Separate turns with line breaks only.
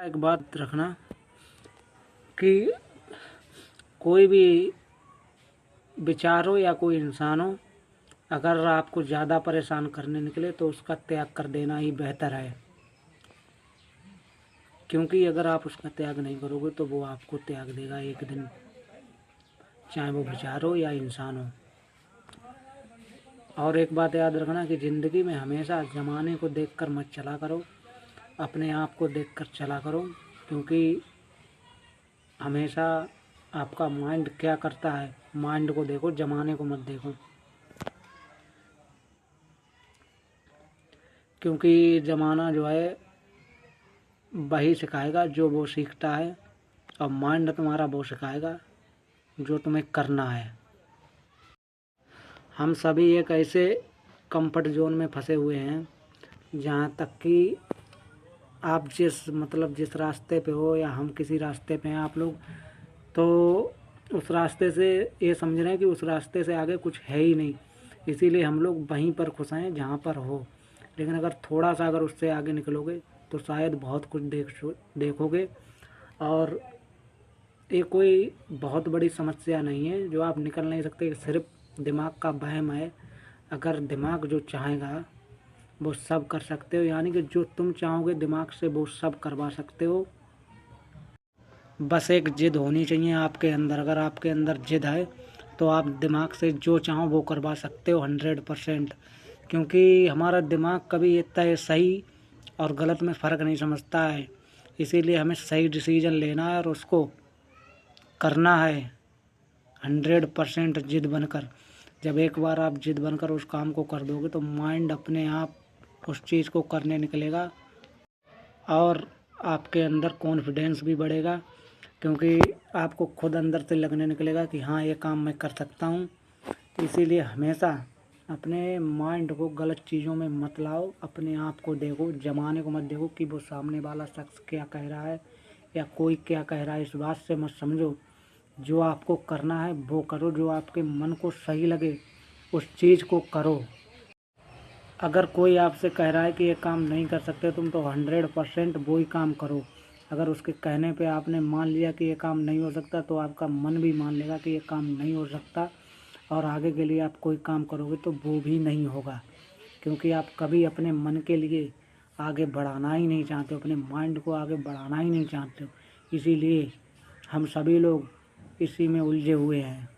एक बात रखना कि कोई भी विचार हो या कोई इंसान हो, अगर आपको ज़्यादा परेशान करने निकले तो उसका त्याग कर देना ही बेहतर है। क्योंकि अगर आप उसका त्याग नहीं करोगे तो वो आपको त्याग देगा एक दिन, चाहे वो विचार हो या इंसान हो। और एक बात याद रखना कि ज़िंदगी में हमेशा ज़माने को देखकर मत चला करो, अपने आप को देखकर चला करो। क्योंकि हमेशा आपका माइंड क्या करता है, माइंड को देखो, ज़माने को मत देखो। क्योंकि ज़माना जो है वही सिखाएगा जो वो सीखता है, और माइंड तुम्हारा वो सिखाएगा जो तुम्हें करना है। हम सभी एक ऐसे कंफर्ट जोन में फंसे हुए हैं जहाँ तक कि आप जिस रास्ते पे हो या हम किसी रास्ते पे हैं, आप लोग तो उस रास्ते से ये समझ रहे हैं कि उस रास्ते से आगे कुछ है ही नहीं, इसीलिए हम लोग वहीं पर खुश हैं जहाँ पर हो। लेकिन अगर थोड़ा सा अगर उससे आगे निकलोगे तो शायद बहुत कुछ देखोगे। और ये कोई बहुत बड़ी समस्या नहीं है जो आप निकल नहीं सकते, सिर्फ दिमाग का वहम है। अगर दिमाग जो चाहेगा वो सब कर सकते हो, यानी कि जो तुम चाहोगे दिमाग से वो सब करवा सकते हो। बस एक जिद होनी चाहिए आपके अंदर। अगर आपके अंदर जिद है तो आप दिमाग से जो चाहो वो करवा सकते हो 100%। क्योंकि हमारा दिमाग कभी इतना सही और गलत में फ़र्क नहीं समझता है, इसीलिए हमें सही डिसीजन लेना है और उसको करना है 100% जिद बनकर। जब एक बार आप जिद बनकर उस काम को कर दोगे तो माइंड अपने आप उस चीज़ को करने निकलेगा और आपके अंदर कॉन्फिडेंस भी बढ़ेगा। क्योंकि आपको खुद अंदर से लगने निकलेगा कि हाँ, ये काम मैं कर सकता हूँ। इसीलिए हमेशा अपने माइंड को गलत चीज़ों में मत लाओ, अपने आप को देखो, ज़माने को मत देखो कि वो सामने वाला शख्स क्या कह रहा है या कोई क्या कह रहा है, इस बात से मत समझो। जो आपको करना है वो करो, जो आपके मन को सही लगे उस चीज़ को करो। अगर कोई आपसे कह रहा है कि ये काम नहीं कर सकते तुम, तो 100% वो ही काम करो। अगर उसके कहने पे आपने मान लिया कि ये काम नहीं हो सकता तो आपका मन भी मान लेगा कि ये काम नहीं हो सकता, और आगे के लिए आप कोई काम करोगे तो वो भी नहीं होगा। क्योंकि आप कभी अपने मन के लिए आगे बढ़ाना ही नहीं चाहते हो, अपने माइंड को आगे बढ़ाना ही नहीं चाहते हो। इसीलिए हम सभी लोग इसी में उलझे हुए हैं।